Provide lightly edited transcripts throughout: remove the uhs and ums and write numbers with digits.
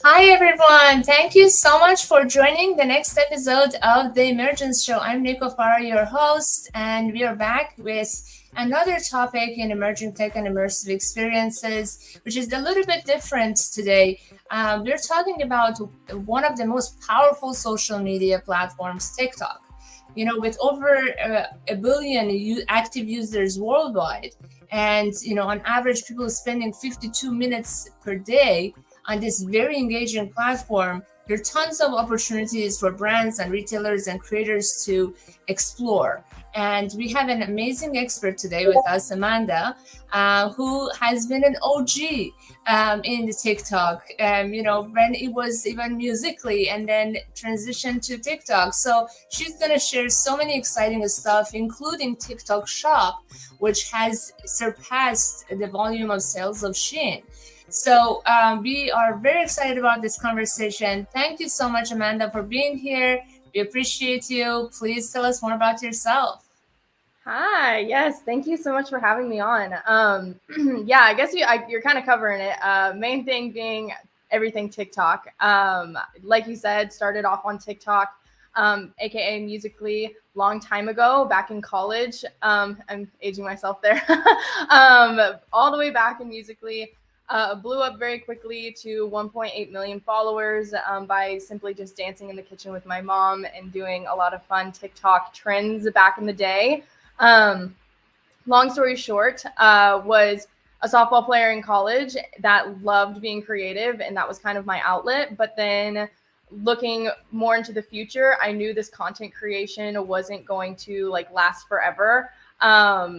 Hi, everyone. Thank you so much for joining the next episode of the Immergence Show. I'm Nico Farah, your host, and we are back with another topic in emerging tech and immersive experiences, which is a little bit different today. We're talking about one of the most powerful social media platforms, TikTok. With over a billion active users worldwide, and on average, people spending 52 minutes per day on this very engaging platform, there are tons of opportunities for brands and retailers and creators to explore. And we have an amazing expert today with us, Amanda, who has been an OG in the TikTok, when it was even Musically and then transitioned to TikTok. So she's going to share so many exciting stuff, including TikTok Shop, which has surpassed the volume of sales of Shein. So we are very excited about this conversation. Thank you so much, Amanda, for being here. We appreciate you. Please tell us more about yourself. Hi, yes, thank you so much for having me on. Yeah, I guess you're kind of covering it. Main thing being everything TikTok. Like you said, started off on TikTok, aka Musically, long time ago, back in college. I'm aging myself there. All the way back in Musically. Blew up very quickly to 1.8 million followers by simply just dancing in the kitchen with my mom and doing a lot of fun TikTok trends back in the day. Um, Long story short, was a softball player in college that loved being creative, and that was kind of my outlet. But then looking more into the future, I knew this content creation wasn't going to like last forever.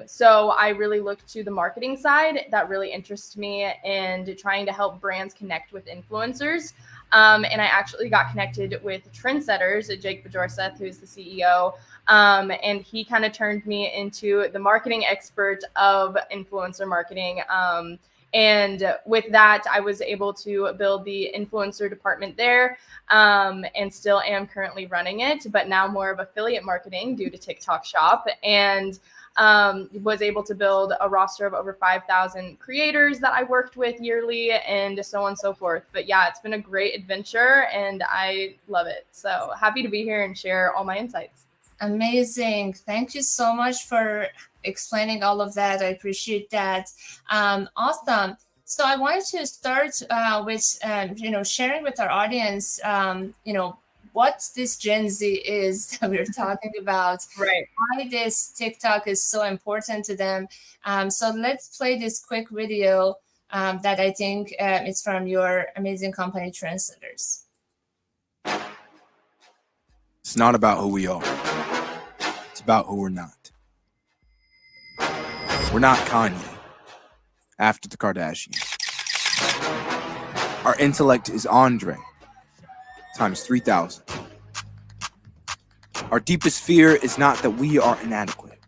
So I really looked to the marketing side that really interests me and trying to help brands connect with influencers. And I actually got connected with Trendsetters, Jake Bajorseth, who's the CEO. And he kind of turned me into the marketing expert of influencer marketing. And with that, I was able to build the influencer department there, and still am currently running it, but now more of affiliate marketing due to TikTok Shop. And was able to build a roster of over 5,000 creators that I worked with yearly and so on and so forth. But yeah, it's been a great adventure and I love it. So happy to be here and share all my insights. Amazing. Thank you so much for explaining all of that. I appreciate that. Awesome. So I wanted to start with, sharing with our audience, what this Gen Z is that we're talking about, Right. why this TikTok is so important to them. So let's play this quick video that I think is from your amazing company, Trendsetters. It's not about who we are. It's about who we're not. We're not Kanye after the Kardashians. Our intellect is Andre times 3,000. Our deepest fear is not that we are inadequate.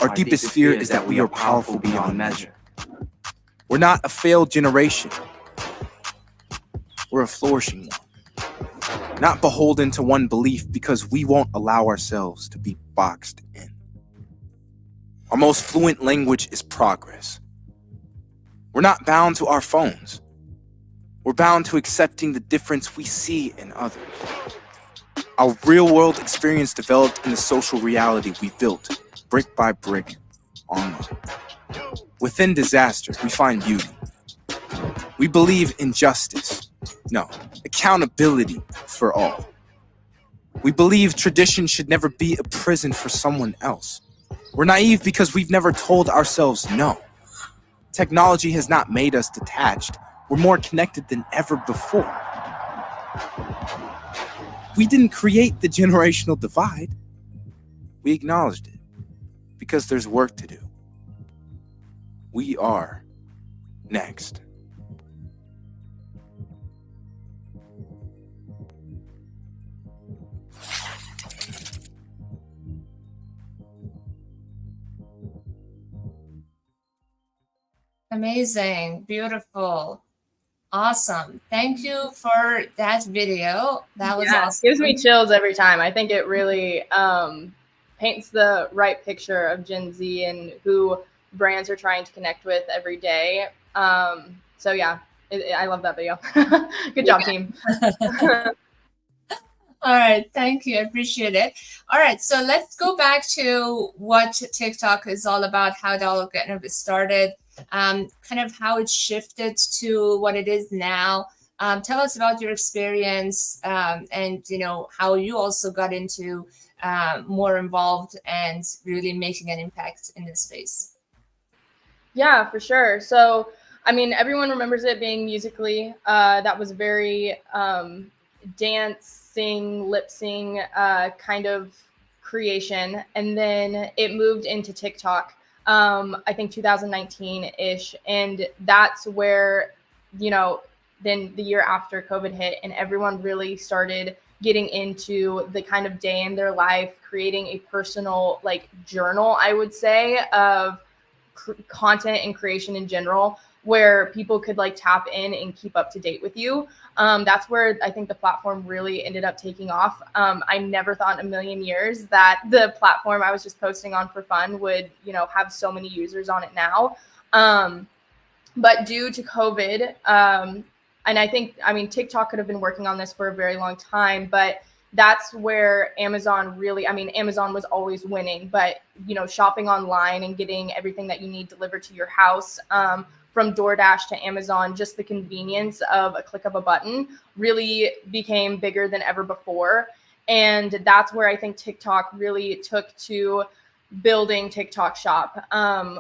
Our deepest fear is that we are powerful beyond measure. We're not a failed generation. We're a flourishing one. Not beholden to one belief because we won't allow ourselves to be boxed in. Our most fluent language is progress. We're not bound to our phones. We're bound to accepting the difference we see in others. Our real-world experience developed in the social reality we built, brick by brick, online. Within disaster, we find beauty. We believe in justice. No, accountability for all. We believe tradition should never be a prison for someone else. We're naive because we've never told ourselves no. Technology has not made us detached. We're more connected than ever before. We didn't create the generational divide. We acknowledged it because there's work to do. We are next. Amazing, beautiful, awesome. Thank you for that video. That was Yeah, awesome. gives me chills every time. I think it really paints the right picture of Gen Z and who brands are trying to connect with every day. So yeah, I love that video. Good job, team. All right, thank you. I appreciate it. All right, so let's go back to what TikTok is all about, how it all kind of started, kind of how it shifted to what it is now. Tell us about your experience, and how you also got into more involved and really making an impact in this space. Yeah, for sure. So, I mean, everyone remembers it being Musically. That was very dancing, lip sync kind of creation. And then it moved into TikTok, I think 2019-ish. And that's where, then the year after COVID hit and everyone really started getting into the kind of day in their life, creating a personal like journal, I would say, of content and creation in general, where people could like tap in and keep up to date with you. That's where I think the platform really ended up taking off. I never thought in a million years that the platform I was just posting on for fun would, have so many users on it now. But due to COVID, and I mean, TikTok could have been working on this for a very long time, but that's where Amazon really, Amazon was always winning, but, shopping online and getting everything that you need delivered to your house, from DoorDash to Amazon, just the convenience of a click of a button really became bigger than ever before. And that's where I think TikTok really took to building TikTok Shop,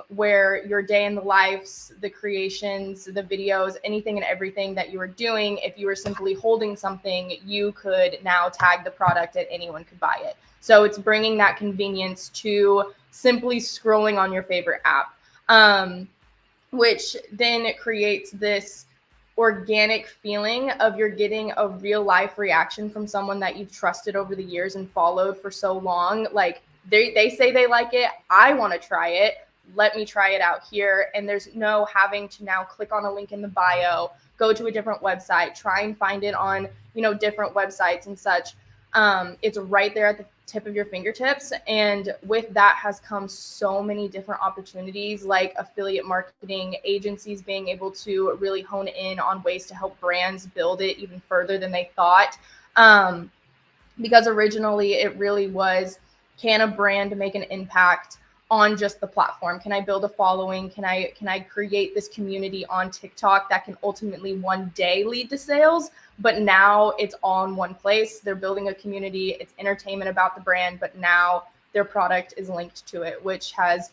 where your day in the lives, the creations, the videos, anything and everything that you were doing, if you were simply holding something, you could now tag the product and anyone could buy it. So it's bringing that convenience to simply scrolling on your favorite app, which then creates this organic feeling of you're getting a real life reaction from someone that you've trusted over the years and followed for so long. Like, they say they like it. I want to try it. Let me try it out here. And there's no having to now click on a link in the bio, go to a different website, try and find it on, different websites and such. It's right there at the tip of your fingertips. And with that has come so many different opportunities, like affiliate marketing, agencies being able to really hone in on ways to help brands build it even further than they thought. Because originally it really was, can a brand make an impact on just the platform? Can I build a following? Can I create this community on TikTok that can ultimately one day lead to sales? But now it's all in one place. They're building a community. It's entertainment about the brand, but now their product is linked to it, which has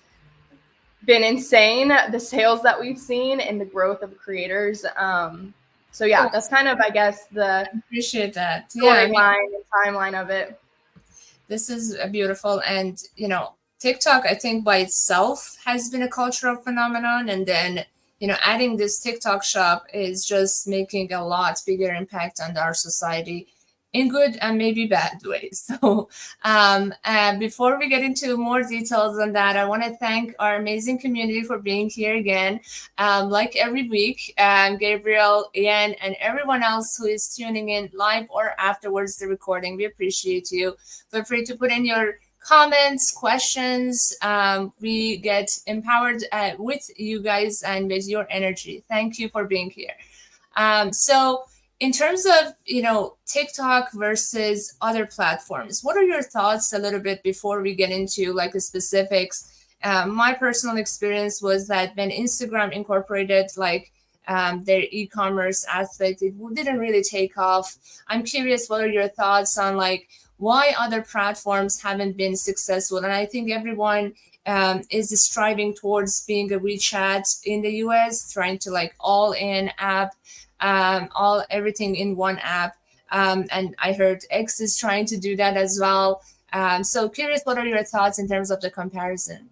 been insane. The sales that we've seen and the growth of creators. So yeah, that's kind of, I guess, the Appreciate that. storyline and timeline of it. This is beautiful. And, TikTok, I think by itself has been a cultural phenomenon. And then, adding this TikTok shop is just making a lot bigger impact on our society in good and maybe bad ways. So before we get into more details on that, I want to thank our amazing community for being here again. Like every week, Gabriel, Ian, and everyone else who is tuning in live or afterwards the recording, we appreciate you. Feel free to put in your comments, questions. We get empowered with you guys and with your energy. Thank you for being here. So in terms of, TikTok versus other platforms, what are your thoughts a little bit before we get into like the specifics? My personal experience was that when Instagram incorporated like their e-commerce aspect, it didn't really take off. I'm curious, what are your thoughts on like why other platforms haven't been successful? And I think everyone is striving towards being a WeChat in the US, trying to like all in app, everything in one app. And I heard X is trying to do that as well. So curious, what are your thoughts in terms of the comparison?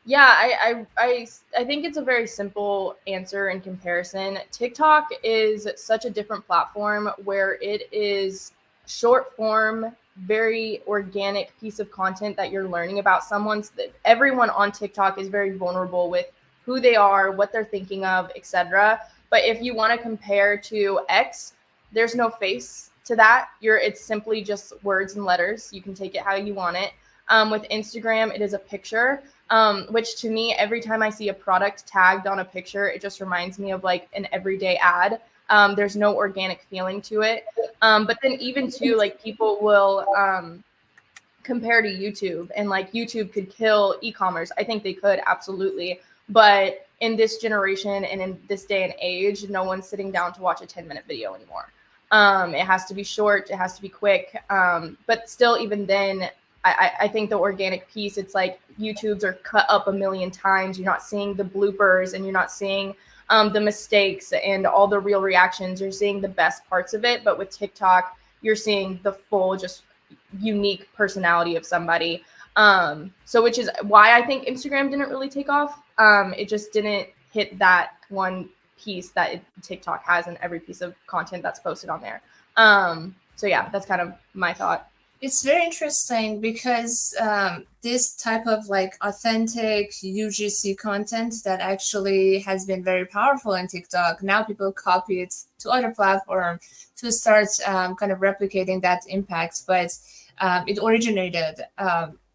Yeah, I think it's a very simple answer in comparison. TikTok is such a different platform where it is short form, very organic piece of content that you're learning about someone. Everyone on TikTok is very vulnerable with who they are, what they're thinking of, etc. But if you want to compare to X, there's no face to that. It's simply just words and letters. You can take it how you want it. With Instagram, it is a picture. which to me, every time I see a product tagged on a picture, it just reminds me of like an everyday ad. There's no organic feeling to it. But then even too, like people will compare to YouTube, and like YouTube could kill e-commerce. I think they could, absolutely. But in this generation and in this day and age, no one's sitting down to watch a 10-minute video anymore. It has to be short, it has to be quick. But still, even then, I think the organic piece, it's like YouTubes are cut up a million times. You're not seeing the bloopers, and you're not seeing the mistakes and all the real reactions. You're seeing the best parts of it. But with TikTok, you're seeing the full, just unique personality of somebody. So which is why I think Instagram didn't really take off. It just didn't hit that one piece that TikTok has in every piece of content that's posted on there. So yeah, that's kind of my thought. It's very interesting because this type of like authentic UGC content that actually has been very powerful in TikTok. Now people copy it to other platforms to start kind of replicating that impact. But it originated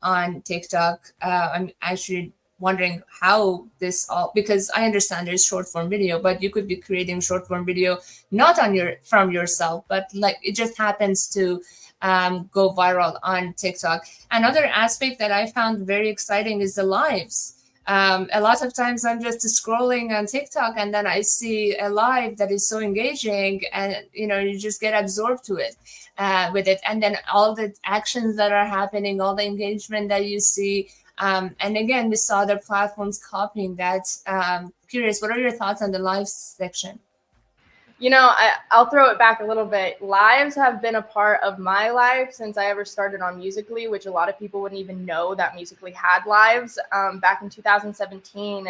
on TikTok. I'm actually wondering how this all, because I understand there's short form video, but you could be creating short form video not on from yourself, but like it just happens to go viral on TikTok. Another aspect that I found very exciting is the lives. A lot of times I'm just scrolling on TikTok and then I see a live that is so engaging, and you just get absorbed to it with it, and then all the actions that are happening, all the engagement that you see. And again, we saw other platforms copying that. Curious, what are your thoughts on the live section? I'll throw it back a little bit. Lives have been a part of my life since I ever started on Musical.ly, which a lot of people wouldn't even know that Musical.ly had lives. Back in 2017,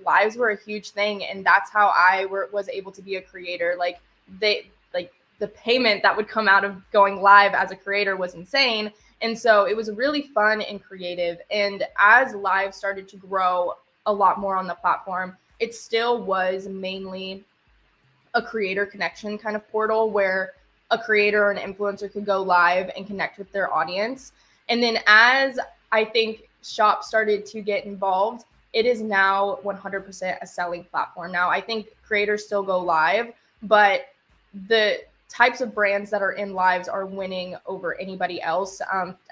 lives were a huge thing, and that's how I was able to be a creator. Like the payment that would come out of going live as a creator was insane. And so it was really fun and creative. And as live started to grow a lot more on the platform, it still was mainly a creator connection kind of portal where a creator or an influencer could go live and connect with their audience. And then as I think shops started to get involved, it is now 100% a selling platform. Now, I think creators still go live, but the types of brands that are in lives are winning over anybody else.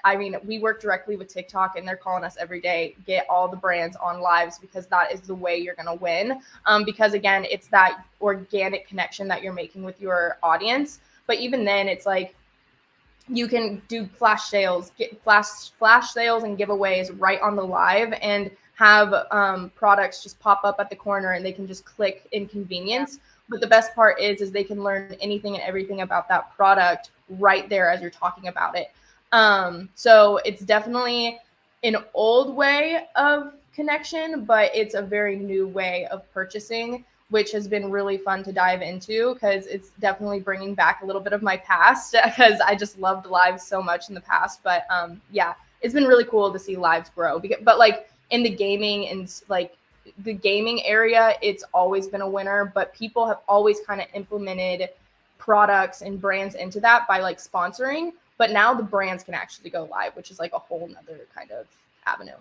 I mean, we work directly with TikTok, and they're calling us every day, get all the brands on lives, because that is the way you're going to win. Because again, it's that organic connection that you're making with your audience. But even then, it's like you can do flash sales, get flash sales and giveaways right on the live, and have products just pop up at the corner, and they can just click in convenience. But the best part is they can learn anything and everything about that product right there as you're talking about it. So it's definitely an old way of connection, but it's a very new way of purchasing, which has been really fun to dive into, because it's definitely bringing back a little bit of my past, because I just loved lives so much in the past. But yeah, it's been really cool to see lives grow. But like in the gaming and like the gaming area, it's always been a winner, but people have always kind of implemented products and brands into that by like sponsoring. But now the brands can actually go live, which is like a whole nother kind of avenue.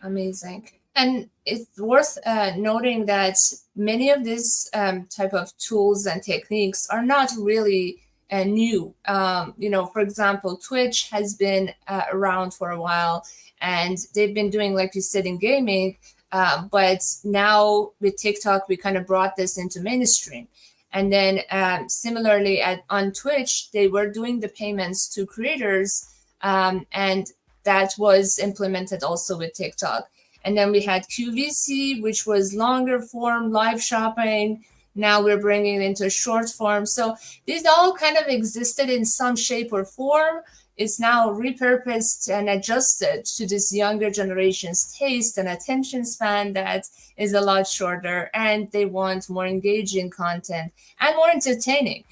Amazing. And it's worth noting that many of these type of tools and techniques are not really new. For example, Twitch has been around for a while, and they've been doing, like you said, in gaming. But now with TikTok, we kind of brought this into mainstream. And then similarly on Twitch, they were doing the payments to creators, and that was implemented also with TikTok. And then we had QVC, which was longer form live shopping. Now we're bringing it into short form. So these all kind of existed in some shape or form. It's now repurposed and adjusted to this younger generation's taste and attention span that is a lot shorter, and they want more engaging content and more entertaining.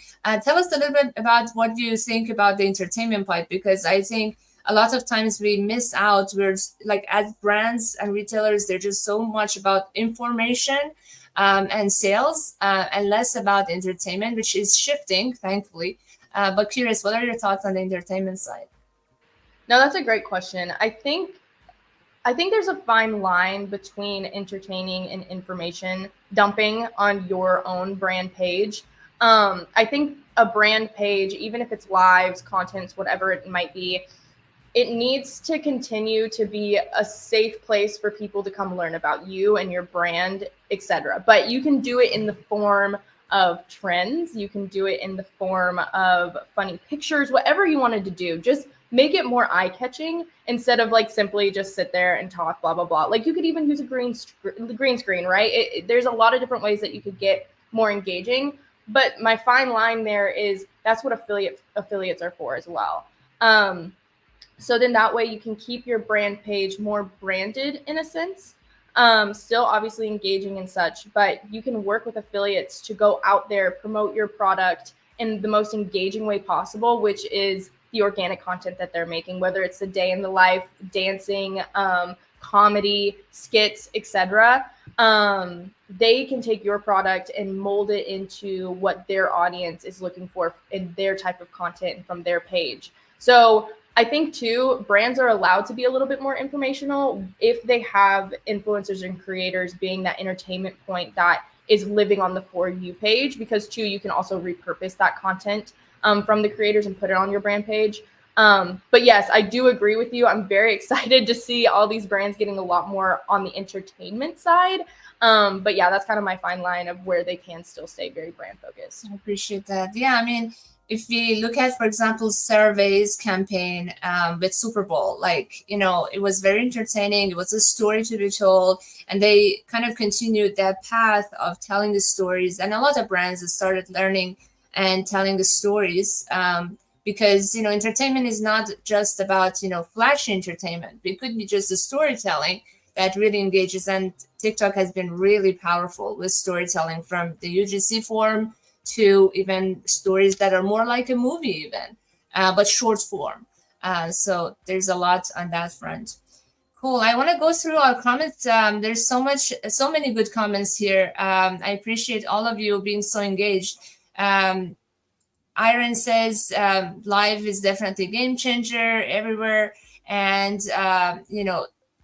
Tell us a little bit about what you think about the entertainment part, because I think a lot of times we miss out. We're like, as brands and retailers, they're just so much about information and sales and less about entertainment, which is shifting, thankfully. But curious, what are your thoughts on the entertainment side? No, that's a great question. I think I think there's a fine line between entertaining and information dumping on your own brand page. I think a brand page, even if it's lives, contents, whatever it might be, it needs to continue to be a safe place for people to come learn about you and your brand, etc. But you can do it in the form of trends. You can do it in the form of funny pictures, whatever you wanted to do. Just make it more eye-catching instead of like simply just sit there and talk blah blah blah. Like you could even use a green screen, right? There's a lot of different ways that you could get more engaging. But my fine line there is that's what affiliates are for as well. So then that way you can keep your brand page more branded in a sense, still obviously engaging and such, but you can work with affiliates to go out there, promote your product in the most engaging way possible, which is the organic content that they're making, whether it's the day in the life, dancing, comedy, skits, etc. They can take your product and mold it into what their audience is looking for in their type of content from their page. So I think too, brands are allowed to be a little bit more informational if they have influencers and creators being that entertainment point that is living on the For You page, because too, you can also repurpose that content from the creators and put it on your brand page. But yes, I do agree with you. I'm very excited to see all these brands getting a lot more on the entertainment side. But yeah, that's kind of my fine line of where they can still stay very brand focused. I appreciate that. Yeah, I mean, if we look at, for example, surveys campaign with Super Bowl, like, it was very entertaining. It was a story to be told, and they kind of continued that path of telling the stories. And a lot of brands have started learning and telling the stories because, entertainment is not just about, flashy entertainment. It could be just the storytelling that really engages. And TikTok has been really powerful with storytelling, from the UGC form to even stories that are more like a movie even, but short form. So there's a lot on that front. Cool. I want to go through our comments. There's so many good comments here. I appreciate all of you being so engaged. Iron says live is definitely a game changer everywhere. And,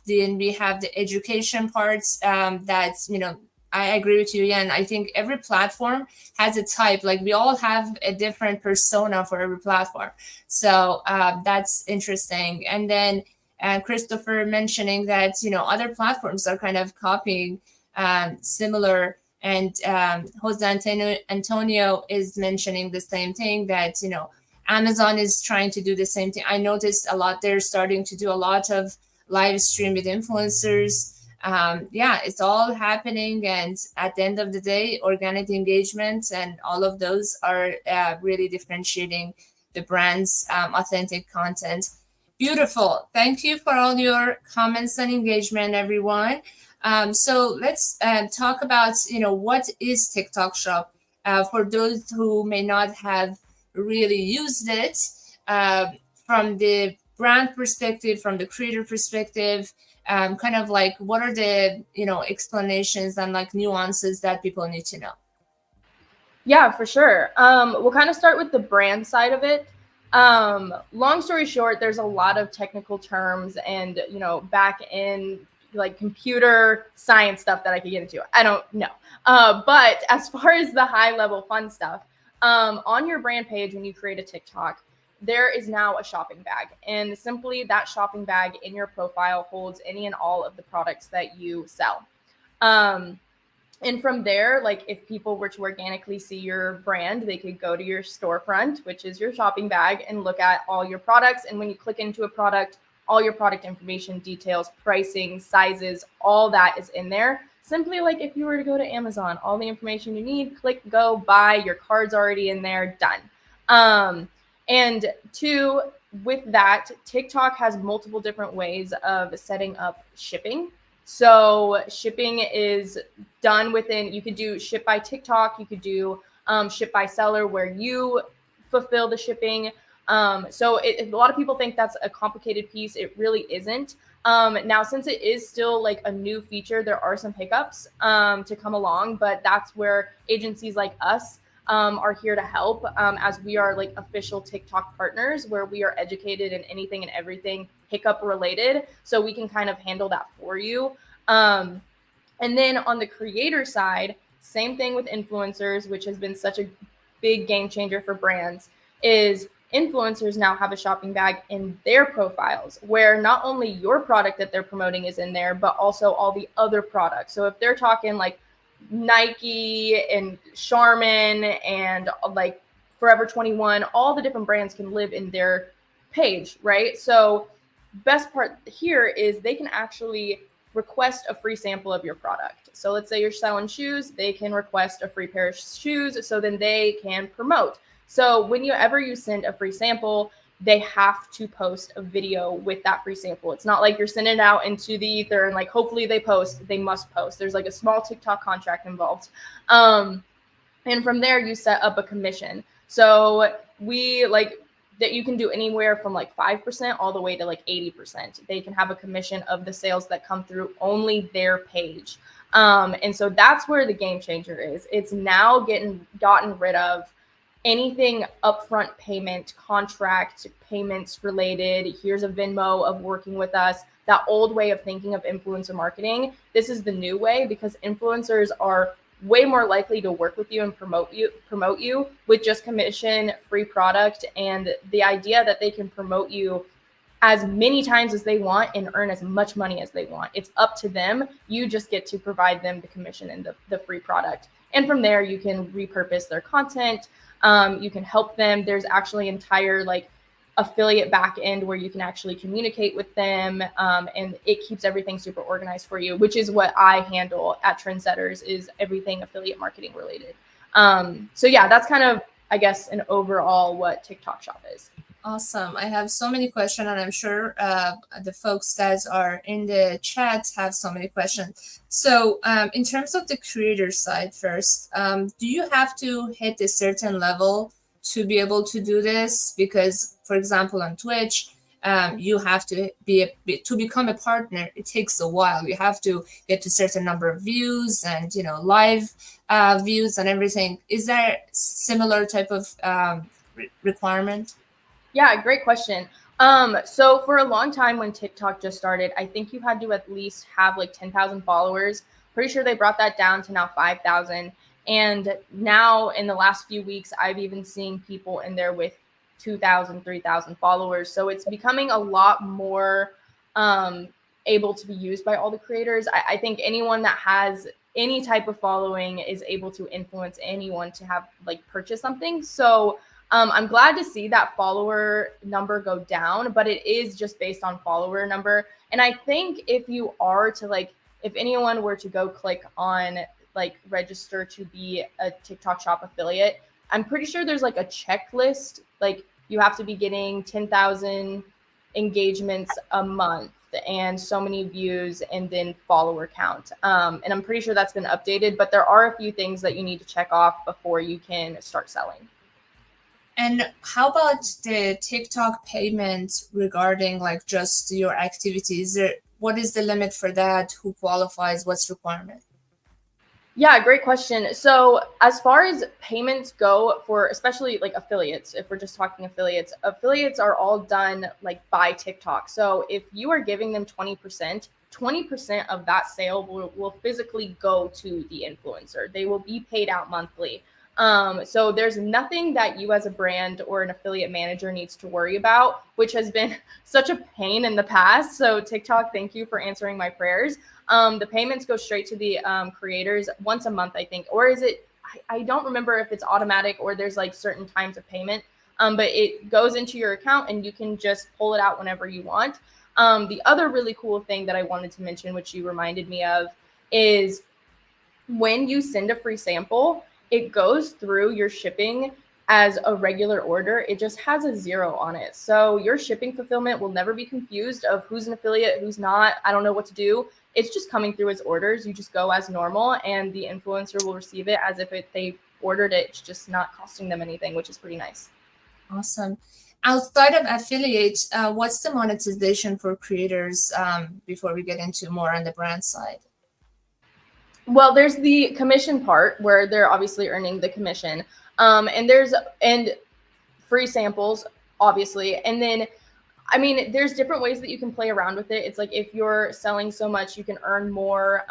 then we have the education parts that's, I agree with you, Yan. I think every platform has a type. Like we all have a different persona for every platform. So that's interesting. And then Christopher mentioning that, other platforms are kind of copying similar. And Jose Antonio is mentioning the same thing, that, Amazon is trying to do the same thing. I noticed a lot. They're starting to do a lot of live stream with influencers. Yeah, it's all happening. And at the end of the day, organic engagement and all of those are really differentiating the brand's authentic content. Beautiful. Thank you for all your comments and engagement, everyone. So let's talk about, what is TikTok Shop for those who may not have really used it from the brand perspective, from the creator perspective. Kind of like, what are the explanations and like nuances that people need to know? Yeah, for sure. We'll kind of start with the brand side of it. Long story short, there's a lot of technical terms and back in like computer science stuff that I could get into. I don't know. But as far as the high level fun stuff, on your brand page, when you create a TikTok, there is now a shopping bag, and simply that shopping bag in your profile holds any and all of the products that you sell. And from there, like if people were to organically see your brand, they could go to your storefront, which is your shopping bag, and look at all your products. And when you click into a product, all your product information, details, pricing, sizes, all that is in there. Simply like if you were to go to Amazon, all the information you need, click, go, buy, your card's already in there, done. And two, with that, TikTok has multiple different ways of setting up shipping. So shipping is done within, you could do ship by TikTok, you could do ship by seller where you fulfill the shipping. So a lot of people think that's a complicated piece. It really isn't. Now, since it is still like a new feature, there are some hiccups to come along, but that's where agencies like us are here to help, as we are like official TikTok partners where we are educated in anything and everything pickup related. So we can kind of handle that for you. And then on the creator side, same thing with influencers, which has been such a big game changer for brands, is influencers now have a shopping bag in their profiles where not only your product that they're promoting is in there, but also all the other products. So if they're talking like Nike and Charmin and like Forever 21, all the different brands can live in their page, right? So best part here is they can actually request a free sample of your product. So let's say you're selling shoes, they can request a free pair of shoes, so then they can promote. So whenever you send a free sample, they have to post a video with that free sample. It's not like you're sending it out into the ether and like hopefully they post. They must post. There's like a small TikTok contract involved. And from there you set up a commission. So we like that you can do anywhere from like 5% all the way to like 80%. They can have a commission of the sales that come through only their page. And so that's where the game changer is. It's now gotten rid of anything upfront payment, contract payments related. Here's a Venmo of working with us. That old way of thinking of influencer marketing. This is the new way because influencers are way more likely to work with you and promote you with just commission, free product, and the idea that they can promote you as many times as they want and earn as much money as they want. It's up to them. You just get to provide them the commission and the free product. And from there, you can repurpose their content. You can help them. There's actually entire like affiliate back end where you can actually communicate with them, and it keeps everything super organized for you, which is what I handle at Trendsetters, is everything affiliate marketing related. So yeah, that's kind of, I guess, an overall what TikTok Shop is. Awesome. I have so many questions, and I'm sure the folks that are in the chat have so many questions. So in terms of the creator side first, do you have to hit a certain level to be able to do this? Because, for example, on Twitch, you have to to become a partner. It takes a while. You have to get to a certain number of views and live views and everything. Is there similar type of requirement? Yeah, great question. So for a long time when TikTok just started, I think you had to at least have like 10,000 followers. Pretty sure they brought that down to now 5,000. And now in the last few weeks, I've even seen people in there with 2,000, 3,000 followers. So it's becoming a lot more able to be used by all the creators. I think anyone that has any type of following is able to influence anyone to have like purchase something. So I'm glad to see that follower number go down, but it is just based on follower number. And I think if you are to like, if anyone were to go click on like register to be a TikTok Shop affiliate, I'm pretty sure there's like a checklist. Like you have to be getting 10,000 engagements a month and so many views and then follower count. And I'm pretty sure that's been updated, but there are a few things that you need to check off before you can start selling. And how about the TikTok payment regarding like just your activities? What is the limit for that? Who qualifies? What's requirement? Yeah, great question. So as far as payments go for especially like affiliates, if we're just talking affiliates are all done like by TikTok. So if you are giving them 20%, 20% of that sale will physically go to the influencer. They will be paid out monthly. So there's nothing that you as a brand or an affiliate manager needs to worry about, which has been such a pain in the past. So TikTok, thank you for answering my prayers. The payments go straight to the creators once a month, I think, or is it, I don't remember if it's automatic or there's like certain times of payment, but it goes into your account and you can just pull it out whenever you want. The other really cool thing that I wanted to mention, which you reminded me of, is when you send a free sample, it goes through your shipping as a regular order. It just has a 0 on it. So your shipping fulfillment will never be confused of who's an affiliate, who's not. I don't know what to do. It's just coming through as orders. You just go as normal and the influencer will receive it as if they ordered it. It's just not costing them anything, which is pretty nice. Awesome. Outside of affiliate, what's the monetization for creators before we get into more on the brand side? Well, there's the commission part where they're obviously earning the commission. And free samples, obviously. And then I mean, there's different ways that you can play around with it. It's like if you're selling so much, you can earn more.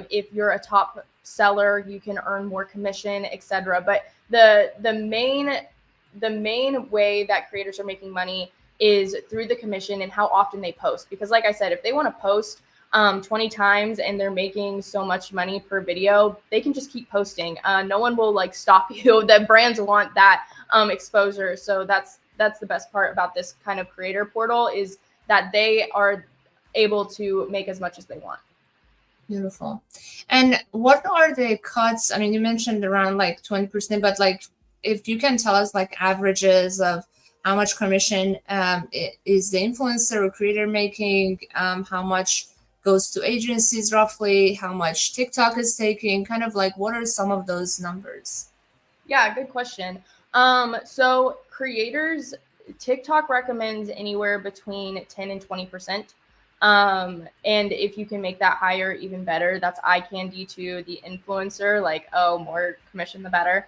If you're a top seller, you can earn more commission, etc. But the main way that creators are making money is through the commission and how often they post. Because like I said, if they want to post 20 times and they're making so much money per video, they can just keep posting. No one will like stop you. The brands want that exposure. So that's the best part about this kind of creator portal, is that they are able to make as much as they want. Beautiful. And what are the cuts? I mean, you mentioned around like 20%, but like if you can tell us like averages of how much commission is the influencer or creator making, how much goes to agencies roughly, how much TikTok is taking, kind of like what are some of those numbers? Yeah, good question. So creators, TikTok recommends anywhere between 10 and 20%. And if you can make that higher, even better. That's eye candy to the influencer, like, oh, more commission, the better.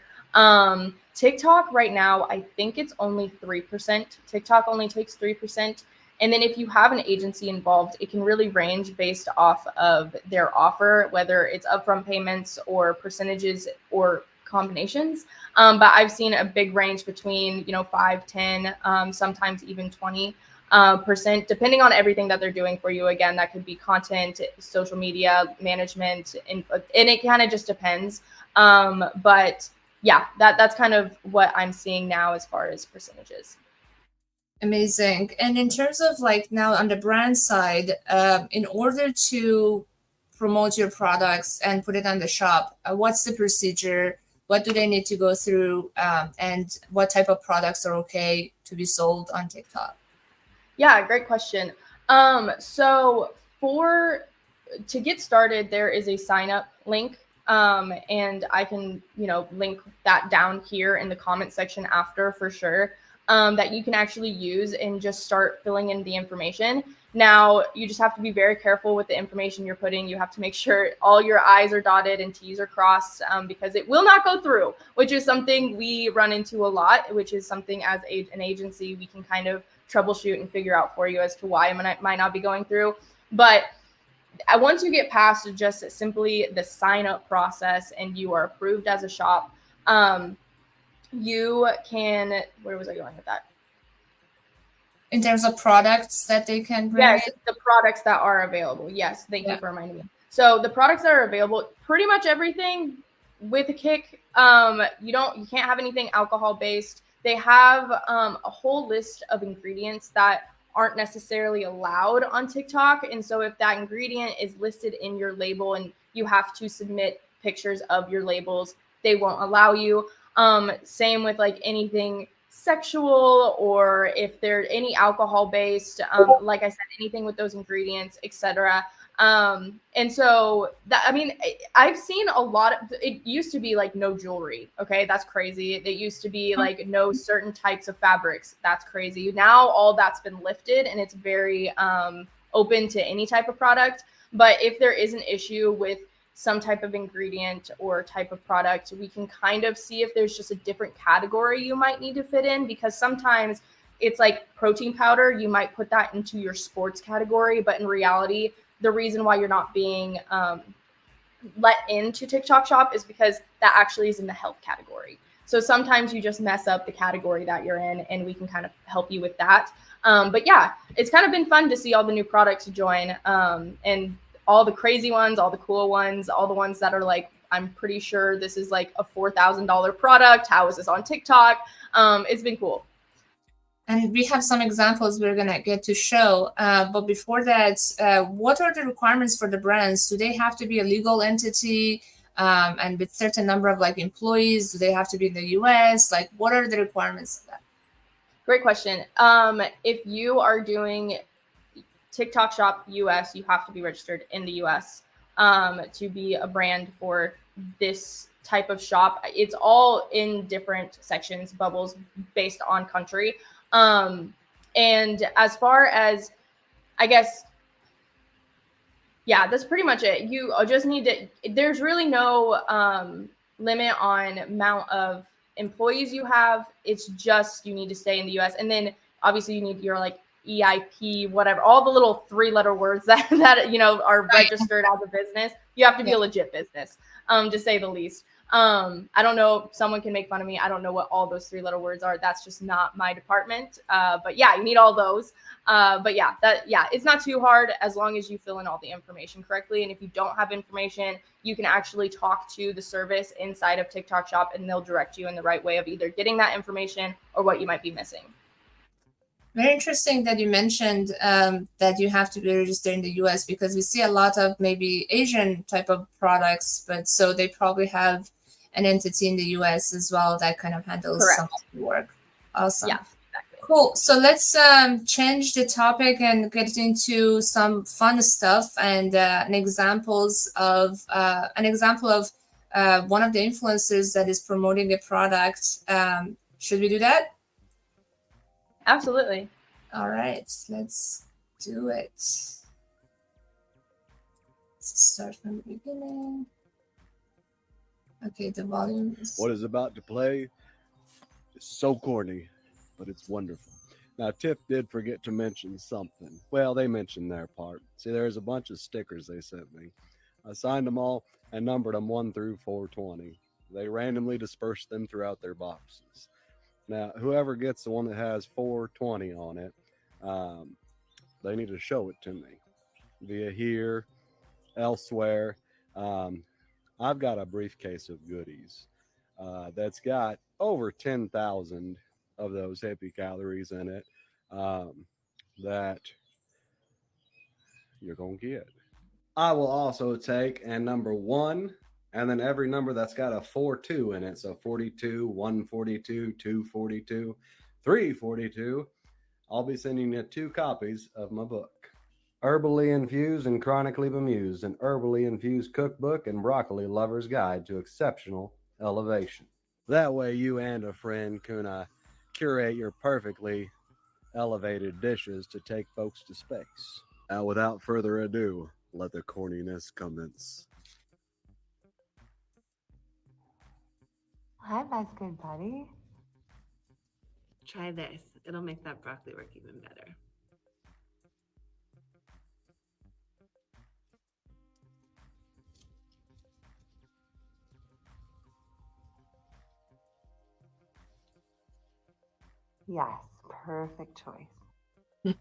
TikTok right now, I think it's only 3%. TikTok only takes 3%. And then if you have an agency involved, it can really range based off of their offer, whether it's upfront payments or percentages or combinations. But I've seen a big range between, 5, 10, sometimes even 20%, depending on everything that they're doing for you. Again, that could be content, social media management, and it kind of just depends. But yeah, that's kind of what I'm seeing now as far as percentages. Amazing. And in terms of like now on the brand side, in order to promote your products and put it on the shop, what's the procedure? What do they need to go through? And what type of products are okay to be sold on TikTok? Yeah, great question. So to get started, there is a sign up link. And I can, link that down here in the comment section after for sure. That you can actually use and just start filling in the information. Now, you just have to be very careful with the information you're putting. You have to make sure all your I's are dotted and T's are crossed, because it will not go through, which is something we run into a lot, which is something as an agency we can kind of troubleshoot and figure out for you as to why it might not be going through. But once you get past just simply the sign up process and you are approved as a shop, you can, where was I going with that? In terms of products that they can bring Yes, in? the products that are available. Yes, thank you for reminding me. So the products that are available, pretty much everything with a kick. You can't have anything alcohol based. They have a whole list of ingredients that aren't necessarily allowed on TikTok. And so if that ingredient is listed in your label and you have to submit pictures of your labels, they won't allow you. Same with like anything sexual, or if there's any alcohol based, like I said, anything with those ingredients, etc. And so that, I mean, I've seen a lot of, it used to be like no jewelry. Okay. That's crazy. It used to be like no certain types of fabrics. That's crazy. Now all that's been lifted and it's very open to any type of product. But if there is an issue with some type of ingredient or type of product, we can kind of see if there's just a different category you might need to fit in, because sometimes it's like protein powder, you might put that into your sports category, but in reality, the reason why you're not being let into TikTok shop is because that actually is in the health category. So sometimes you just mess up the category that you're in, and we can kind of help you with that. But yeah, it's kind of been fun to see all the new products join, and all the crazy ones, all the cool ones, all the ones that are like, I'm pretty sure this is like a $4,000 product. How is this on TikTok? It's been cool. And we have some examples we're going to get to show. But before that, what are the requirements for the brands? Do they have to be a legal entity and with certain number of like employees? Do they have to be in the US? Like, what are the requirements of that? Great question. If you are doing TikTok Shop US, you have to be registered in the US to be a brand for this type of shop. It's all in different sections, bubbles based on country. And as far as, I guess, yeah, that's pretty much it. You just need to, there's really no limit on amount of employees you have. It's just, you need to stay in the US. And then obviously you need your like EIP, whatever, all the little 3-letter words that are registered as a business. You have to be a legit business, to say the least. I don't know. Someone can make fun of me. I don't know what all those 3-letter words are. That's just not my department. But yeah, you need all those. But yeah, it's not too hard as long as you fill in all the information correctly. And if you don't have information, you can actually talk to the service inside of TikTok Shop, and they'll direct you in the right way of either getting that information or what you might be missing. Very interesting that you mentioned that you have to be registered in the US, because we see a lot of maybe Asian type of products, but so they probably have an entity in the US as well that kind of handles Correct. some of the work. Awesome. Yeah, exactly. Cool. So let's change the topic and get into some fun stuff and an example of one of the influencers that is promoting a product. Should we do that? Absolutely. All right, let's do it. Let's start from the beginning. Okay, the volume is... What is about to play is so corny, but it's wonderful. Now, Tiff did forget to mention something. Well, they mentioned their part. See, there's a bunch of stickers they sent me. I signed them all and numbered them 1 through 420. They randomly dispersed them throughout their boxes. Now, whoever gets the one that has 420 on it, they need to show it to me via here, elsewhere. I've got a briefcase of goodies that's got over 10,000 of those hippie calories in it that you're going to get. I will also take and number 1, and then every number that's got a 42 in it. So 42, 142, 242, 342. I'll be sending you 2 copies of my book. Herbally Infused and Chronically Bemused, an herbally infused cookbook and broccoli lover's guide to exceptional elevation. That way you and a friend can curate your perfectly elevated dishes to take folks to space. Now, without further ado, let the corniness commence. Hi, that's good, buddy. Try this. It'll make that broccoli work even better. Yes, perfect choice.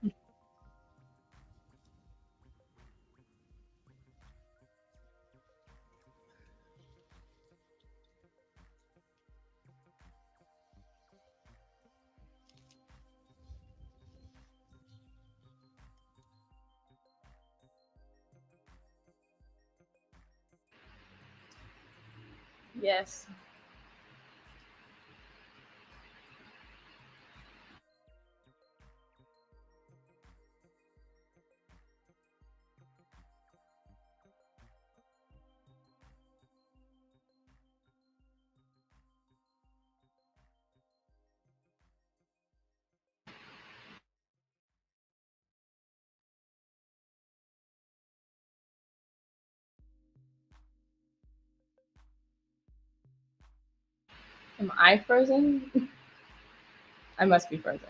Yes. Am I frozen? I must be frozen.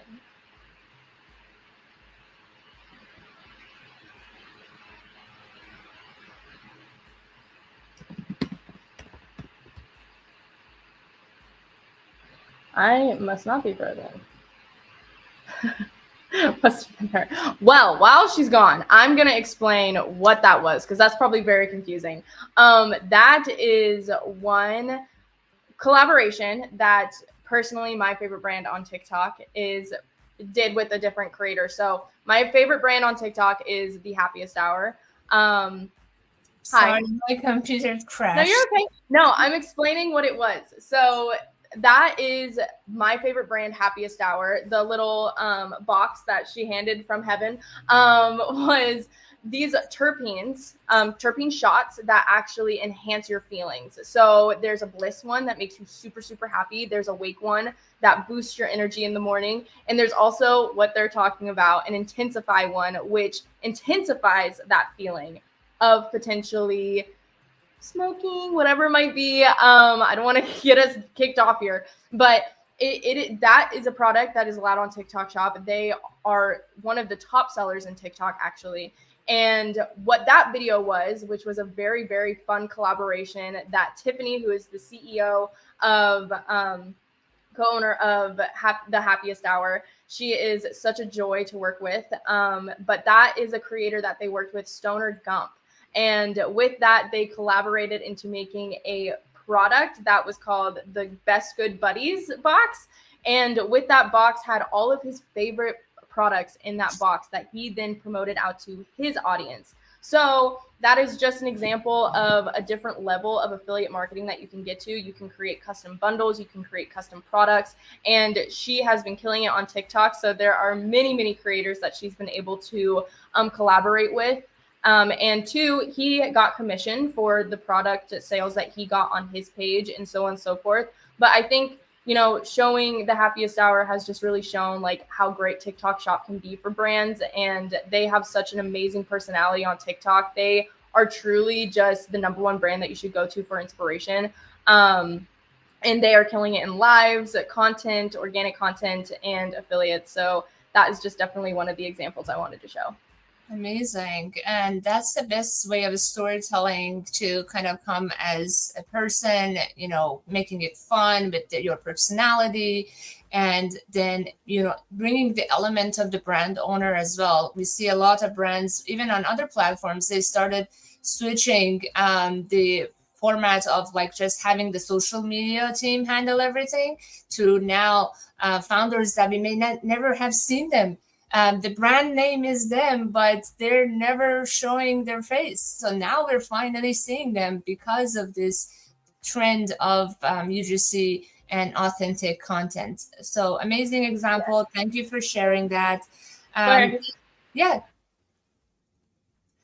I must not be frozen. Must have been her. Well, while she's gone, I'm going to explain what that was, because that's probably very confusing. That is one collaboration that personally my favorite brand on TikTok did with a different creator. So my favorite brand on TikTok is The Happiest Hour. Sorry, my computer crashed. No, you're okay. No, I'm explaining what it was. So that is my favorite brand, Happiest Hour. The little box that she handed from heaven was these terpene shots that actually enhance your feelings. So there's a bliss one that makes you super, super happy. There's a wake one that boosts your energy in the morning. And there's also what they're talking about, an intensify one, which intensifies that feeling of potentially smoking, whatever it might be. I don't want to get us kicked off here, but that is a product that is allowed on TikTok Shop. They are one of the top sellers in TikTok, actually. And what that video was, which was a very, very fun collaboration that Tiffany, who is the CEO of, co-owner of The Happiest Hour, she is such a joy to work with. But that is a creator that they worked with, Stoner Gump. And with that, they collaborated into making a product that was called the Best Good Buddies box. And with that box had all of his favorite products in that box that he then promoted out to his audience. So that is just an example of a different level of affiliate marketing that you can get to. You can create custom bundles, you can create custom products, and she has been killing it on TikTok. So there are many, many creators that she's been able to collaborate with. And two, he got commission for the product sales that he got on his page and so on and so forth. But I think, you know, showing The Happiest Hour has just really shown like how great TikTok Shop can be for brands. And they have such an amazing personality on TikTok. They are truly just the #1 brand that you should go to for inspiration. And they are killing it in lives, content, organic content, and affiliates. So that is just definitely one of the examples I wanted to show. Amazing. And that's the best way of storytelling, to kind of come as a person, you know, making it fun with your personality, and then, you know, bringing the element of the brand owner as well. We see a lot of brands, even on other platforms, they started switching the format of like just having the social media team handle everything, to now founders that we may never have seen them. The brand name is them, but they're never showing their face. So now we're finally seeing them because of this trend of UGC and authentic content. So amazing example. Yes. Thank you for sharing that. Yeah.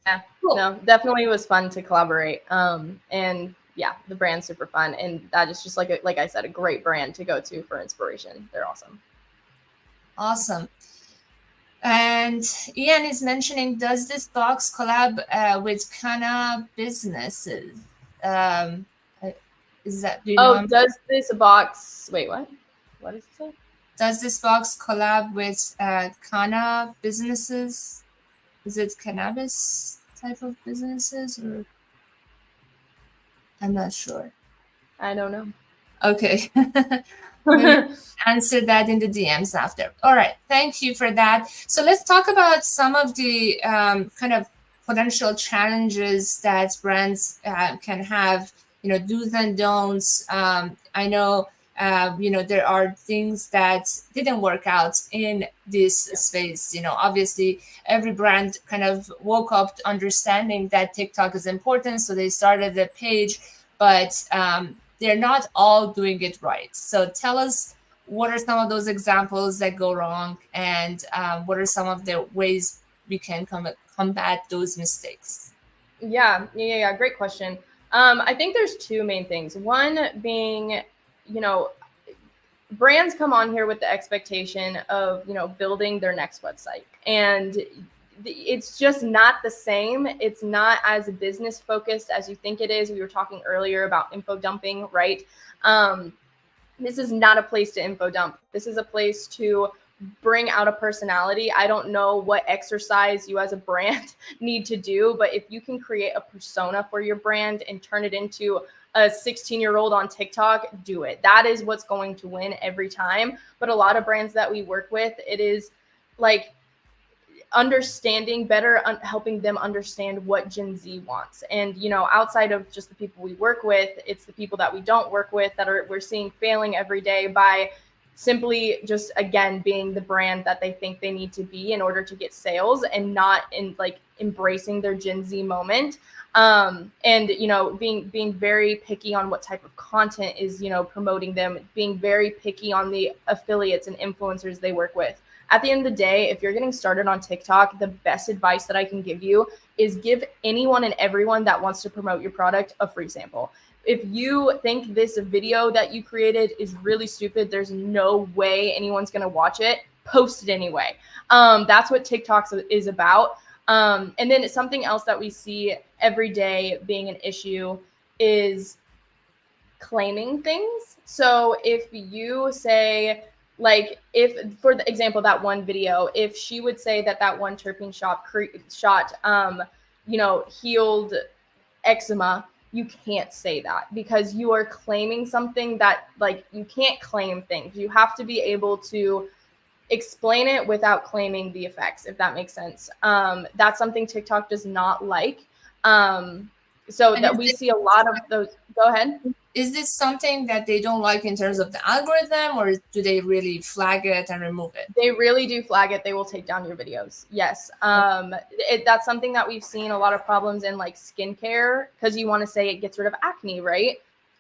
Yeah, Cool. no, definitely was fun to collaborate. And yeah, the brand's super fun. And that is just like I said, a great brand to go to for inspiration. They're awesome. Awesome. And Ian is mentioning, does this box collab with Kana businesses? Is that, do you know? Does this box, wait, what? What does it say? Does this box collab with Kana businesses? Is it cannabis type of businesses, or? I'm not sure. I don't know. Okay. We'll answer that in the DMs after. All right. Thank you for that. So let's talk about some of the kind of potential challenges that brands can have, you know, do's and don'ts. I know, you know, there are things that didn't work out in this space. You know, obviously every brand kind of woke up understanding that TikTok is important. So they started the page, but they're not all doing it right. So tell us, what are some of those examples that go wrong, and what are some of the ways we can combat those mistakes? Yeah. Great question. I think there's two main things. One being, you know, brands come on here with the expectation of, you know, building their next website, and it's just not the same. It's not as business focused as you think it is. We were talking earlier about info dumping, right? This is not a place to info dump. This is a place to bring out a personality. I don't know what exercise you as a brand need to do, but if you can create a persona for your brand and turn it into a 16-year-old on TikTok, do it. That is what's going to win every time. But a lot of brands that we work with, it is like understanding better, helping them understand what Gen Z wants. And, you know, outside of just the people we work with, it's the people that we don't work with that we're seeing failing every day by simply just, again, being the brand that they think they need to be in order to get sales, and not in like embracing their Gen Z moment. And, you know, being very picky on what type of content is, you know, promoting them, being very picky on the affiliates and influencers they work with. At the end of the day, if you're getting started on TikTok, the best advice that I can give you is give anyone and everyone that wants to promote your product a free sample. If you think this video that you created is really stupid, there's no way anyone's going to watch it, post it anyway. That's what TikTok is about. And then something else that we see every day being an issue is claiming things. So if you say, like, if for the example, that one video, if she would say that one terpene shot healed eczema, you can't say that, because you are claiming something that, like, you can't claim things. You have to be able to explain it without claiming the effects, if that makes sense. That's something TikTok does not like. So And that we see a lot of those. Go ahead. Is this something that they don't like in terms of the algorithm, or do they really flag it and remove it? They really do flag it. They will take down your videos. Yes. That's something that we've seen a lot of problems in, like skincare, because you want to say it gets rid of acne, right?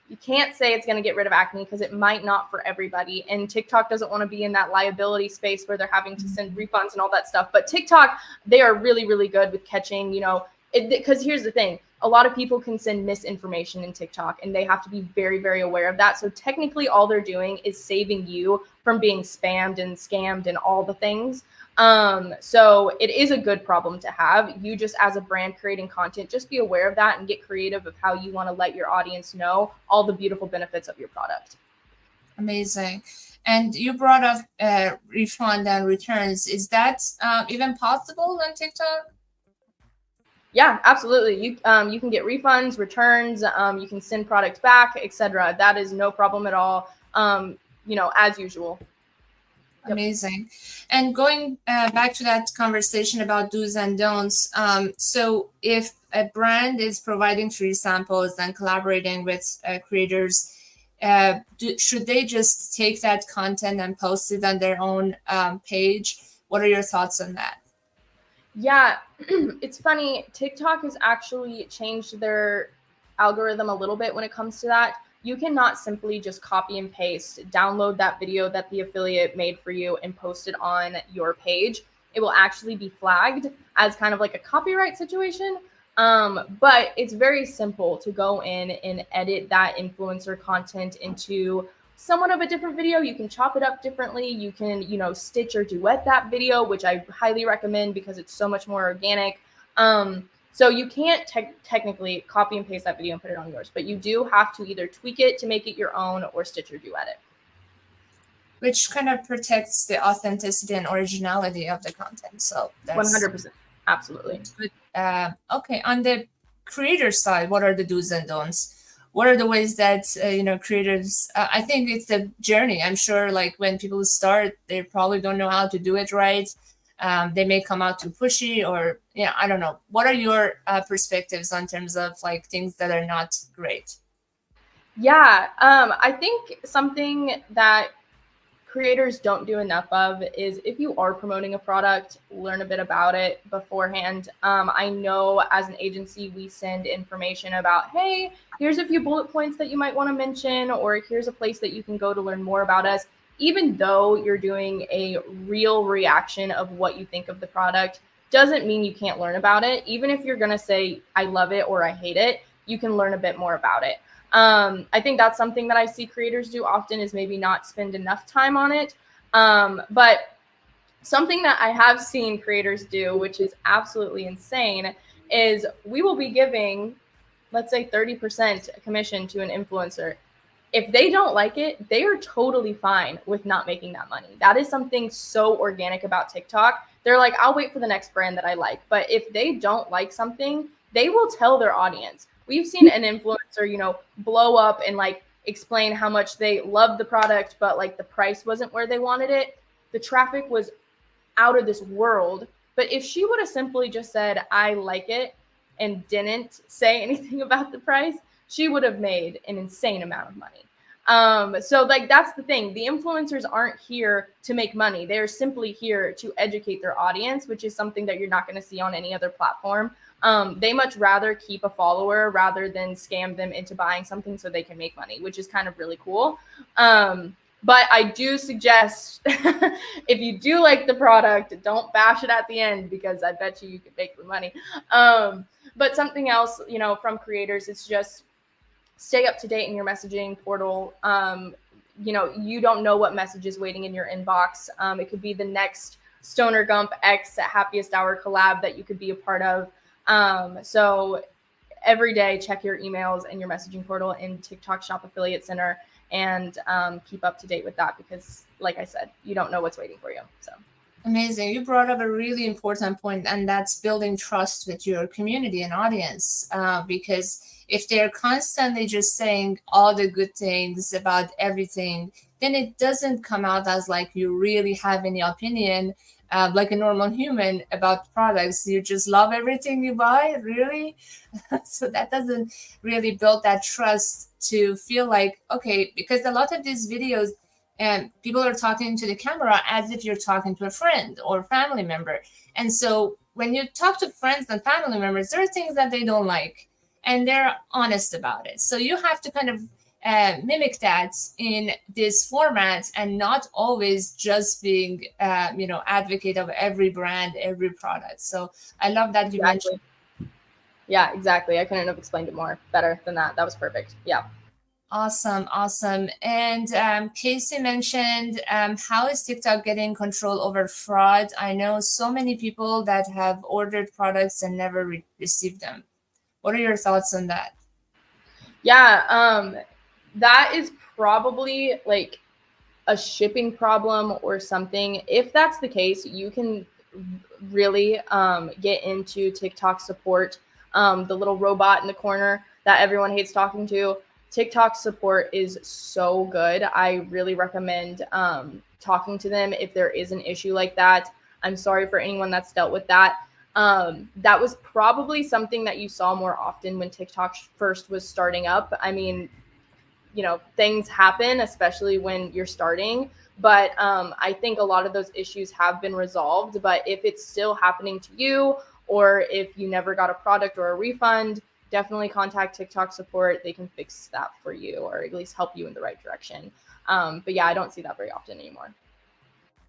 You can't say it's going to get rid of acne because it might not for everybody. And TikTok doesn't want to be in that liability space where they're having to send refunds and all that stuff. But TikTok, they are really, really good with catching, because here's the thing. A lot of people can send misinformation in TikTok, and they have to be very, very aware of that. So technically all they're doing is saving you from being spammed and scammed and all the things. So it is a good problem to have. You just, as a brand creating content, just be aware of that and get creative of how you want to let your audience know all the beautiful benefits of your product. Amazing. And you brought up refund and returns. Is that even possible on TikTok? Yeah, absolutely. You can get refunds, returns, you can send product back, etc. That is no problem at all. As usual. Yep. Amazing. And going back to that conversation about do's and don'ts. So if a brand is providing free samples and collaborating with creators, should they just take that content and post it on their own page? What are your thoughts on that? Yeah, it's funny. TikTok has actually changed their algorithm a little bit when it comes to that. You cannot simply just copy and paste, download that video that the affiliate made for you and post it on your page. It will actually be flagged as kind of like a copyright situation. But it's very simple to go in and edit that influencer content into somewhat of a different video. You can chop it up differently. You can, stitch or duet that video, which I highly recommend because it's so much more organic. So you can't technically copy and paste that video and put it on yours, but you do have to either tweak it to make it your own or stitch or duet it. Which kind of protects the authenticity and originality of the content. So that's 100%. Absolutely. Good. Okay. On the creator side, what are the do's and don'ts? What are the ways that, creators, I think it's the journey. I'm sure like when people start, they probably don't know how to do it right. They may come out too pushy or, I don't know. What are your perspectives on terms of like things that are not great? Yeah, I think something that creators don't do enough of is, if you are promoting a product, learn a bit about it beforehand. I know as an agency, we send information about, hey, here's a few bullet points that you might want to mention, or here's a place that you can go to learn more about us. Even though you're doing a real reaction of what you think of the product, doesn't mean you can't learn about it. Even if you're going to say, I love it or I hate it, you can learn a bit more about it. I think that's something that I see creators do often, is maybe not spend enough time on it. But something that I have seen creators do, which is absolutely insane, is we will be giving, let's say 30% commission to an influencer. If they don't like it, they are totally fine with not making that money. That is something so organic about TikTok. They're like, I'll wait for the next brand that I like. But if they don't like something, they will tell their audience. We've seen an influencer, blow up and like explain how much they love the product, but like the price wasn't where they wanted it. The traffic was out of this world. But if she would have simply just said, I like it, and didn't say anything about the price, she would have made an insane amount of money. So like, that's the thing. The influencers aren't here to make money. They're simply here to educate their audience, which is something that you're not going to see on any other platform. They much rather keep a follower rather than scam them into buying something so they can make money, which is kind of really cool. But I do suggest if you do like the product, don't bash it at the end, because I bet you could make the money. But something else, from creators, it's just stay up to date in your messaging portal. You don't know what message is waiting in your inbox. It could be the next Stoner Gump X Happiest Hour collab that you could be a part of. So every day check your emails and your messaging portal in TikTok Shop Affiliate Center, and keep up to date with that, because like I said, you don't know what's waiting for you. So Amazing. You brought up a really important point, and that's building trust with your community and audience. Because if they're constantly just saying all the good things about everything, then it doesn't come out as like you really have any opinion, like a normal human about products. You just love everything you buy, really. So that doesn't really build that trust to feel like, okay, because a lot of these videos, and people are talking to the camera as if you're talking to a friend or family member. And so when you talk to friends and family members, there are things that they don't like, and they're honest about it. So you have to kind of mimic that in this format, and not always just being advocate of every brand, every product. So I love that you mentioned. Yeah, exactly. I couldn't have explained it more better than that. That was perfect. Yeah. Awesome, awesome. And Casey mentioned, how is TikTok getting control over fraud? I know so many people that have ordered products and never received them. What are your thoughts on that? Yeah, that is probably like a shipping problem or something. If that's the case, you can really get into TikTok support, the little robot in the corner that everyone hates talking to. TikTok support is so good. I really recommend talking to them if there is an issue like that. I'm sorry for anyone that's dealt with that. That was probably something that you saw more often when TikTok first was starting up. I mean, things happen, especially when you're starting. But I think a lot of those issues have been resolved. But if it's still happening to you, or if you never got a product or a refund, definitely contact TikTok support. They can fix that for you, or at least help you in the right direction. But yeah, I don't see that very often anymore.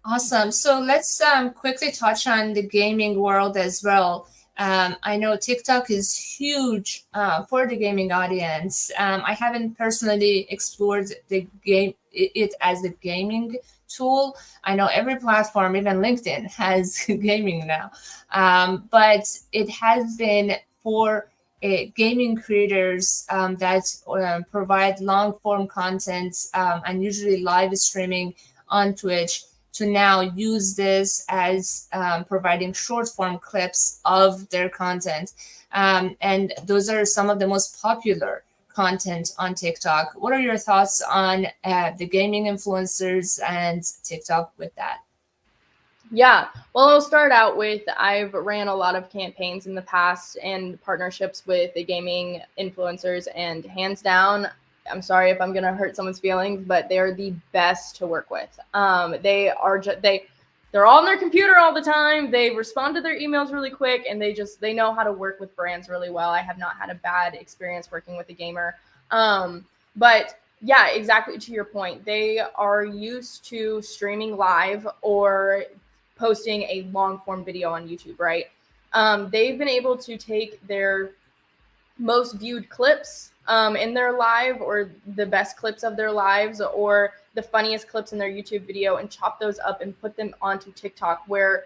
Awesome. So let's quickly touch on the gaming world as well. I know TikTok is huge for the gaming audience. I haven't personally explored it as a gaming tool. I know every platform, even LinkedIn, has gaming now, but it has been for gaming creators that provide long form content, and usually live streaming on Twitch, to now use this as providing short form clips of their content. And those are some of the most popular content on TikTok. What are your thoughts on the gaming influencers and TikTok with that? Yeah, well, I'll start out with, I've ran a lot of campaigns in the past and partnerships with the gaming influencers, and hands down, I'm sorry if I'm going to hurt someone's feelings, but they're the best to work with. They're all on their computer all the time. They respond to their emails really quick, and they know how to work with brands really well. I have not had a bad experience working with a gamer. But yeah, exactly to your point. They are used to streaming live or posting a long form video on YouTube, right? They've been able to take their most viewed clips in their live, or the best clips of their lives, or the funniest clips in their YouTube video, and chop those up and put them onto TikTok, where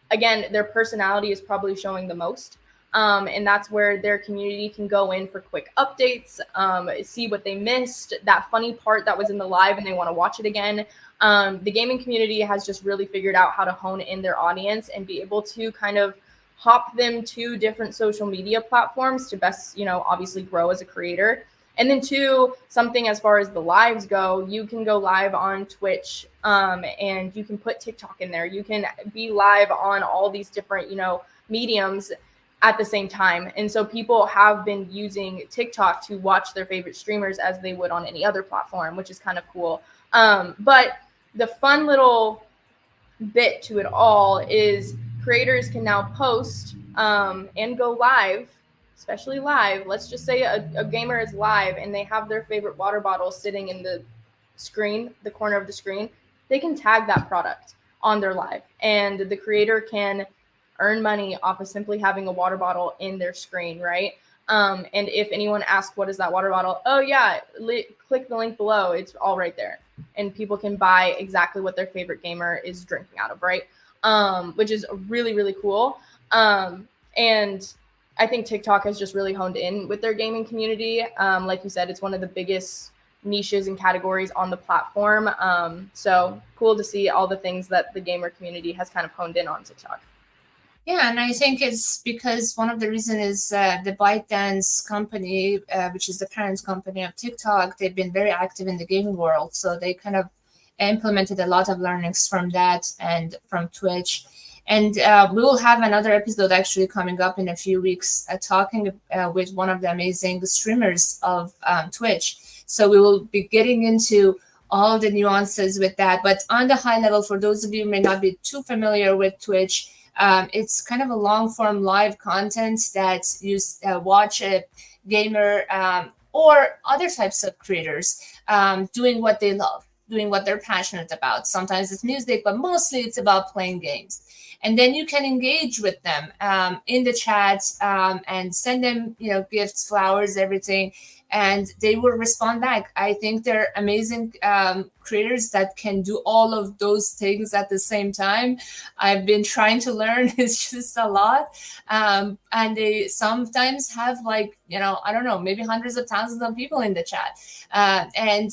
again, their personality is probably showing the most. And that's where their community can go in for quick updates, see what they missed, that funny part that was in the live and they want to watch it again. The gaming community has just really figured out how to hone in their audience and be able to kind of hop them to different social media platforms to best, obviously grow as a creator. And then two, something as far as the lives go, you can go live on Twitch, and you can put TikTok in there. You can be live on all these different, mediums at the same time. And so people have been using TikTok to watch their favorite streamers as they would on any other platform, which is kind of cool. But the fun little bit to it all is creators can now post and go live, especially live. Let's just say a gamer is live and they have their favorite water bottle sitting in the corner of the screen. They can tag that product on their live, and the creator can earn money off of simply having a water bottle in their screen, right? And if anyone asks, what is that water bottle? Oh yeah, click the link below. It's all right there. And people can buy exactly what their favorite gamer is drinking out of, right? Which is really, really cool. And I think TikTok has just really honed in with their gaming community. Like you said, it's one of the biggest niches and categories on the platform. So cool to see all the things that the gamer community has kind of honed in on TikTok. Yeah, and I think it's because one of the reasons is the ByteDance company, which is the parent company of TikTok, they've been very active in the gaming world. So they kind of implemented a lot of learnings from that and from Twitch. And we will have another episode actually coming up in a few weeks talking with one of the amazing streamers of Twitch. So we will be getting into all the nuances with that. But on the high level, for those of you who may not be too familiar with Twitch, it's kind of a long form live content that you watch a gamer or other types of creators doing what they love, doing what they're passionate about. Sometimes it's music, but mostly it's about playing games. And then you can engage with them in the chat and send them, gifts, flowers, everything, and they will respond back. I think they're amazing creators that can do all of those things at the same time. I've been trying to learn. It's just a lot. And they sometimes have I don't know, maybe hundreds of thousands of people in the chat. And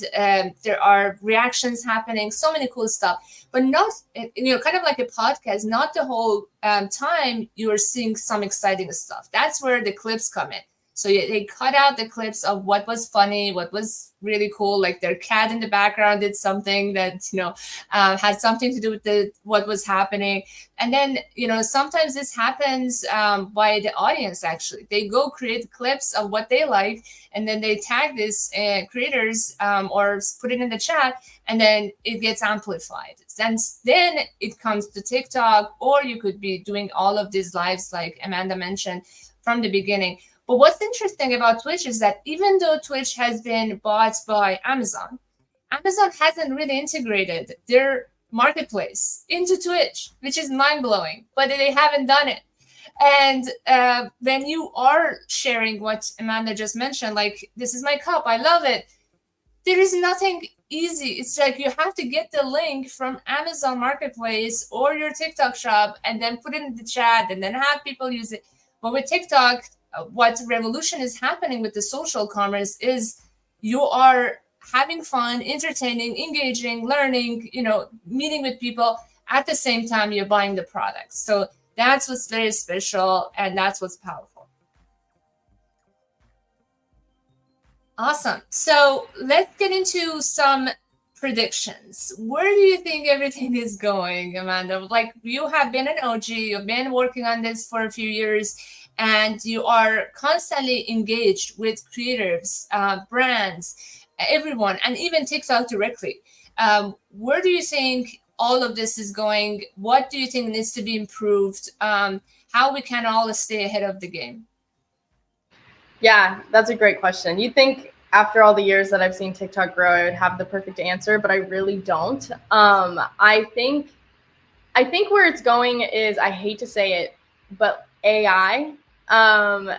there are reactions happening, so many cool stuff, but not, kind of like a podcast, not the whole time you're seeing some exciting stuff. That's where the clips come in. So they cut out the clips of what was funny, what was really cool, like their cat in the background did something that, had something to do with what was happening. And then, sometimes this happens by the audience, actually. They go create clips of what they like, and then they tag these creators or put it in the chat, and then it gets amplified. And then it comes to TikTok, or you could be doing all of these lives like Amanda mentioned from the beginning. But what's interesting about Twitch is that even though Twitch has been bought by Amazon hasn't really integrated their marketplace into Twitch, which is mind-blowing, but they haven't done it. And when you are sharing what Amanda just mentioned, like, this is my cup, I love it, there is nothing easy. It's like you have to get the link from Amazon Marketplace or your TikTok shop and then put it in the chat and then have people use it. But with TikTok, what revolution is happening with the social commerce is you are having fun, entertaining, engaging, learning, meeting with people at the same time you're buying the products. So that's what's very special, and that's what's powerful. Awesome. So let's get into some predictions. Where do you think everything is going, Amanda? Like, you have been an OG, you've been working on this for a few years, and you are constantly engaged with creators, brands, everyone, and even TikTok directly. Where do you think all of this is going? What do you think needs to be improved? How we can all stay ahead of the game? Yeah, that's a great question. You'd think after all the years that I've seen TikTok grow, I would have the perfect answer, but I really don't. I think where it's going is, I hate to say it, but AI.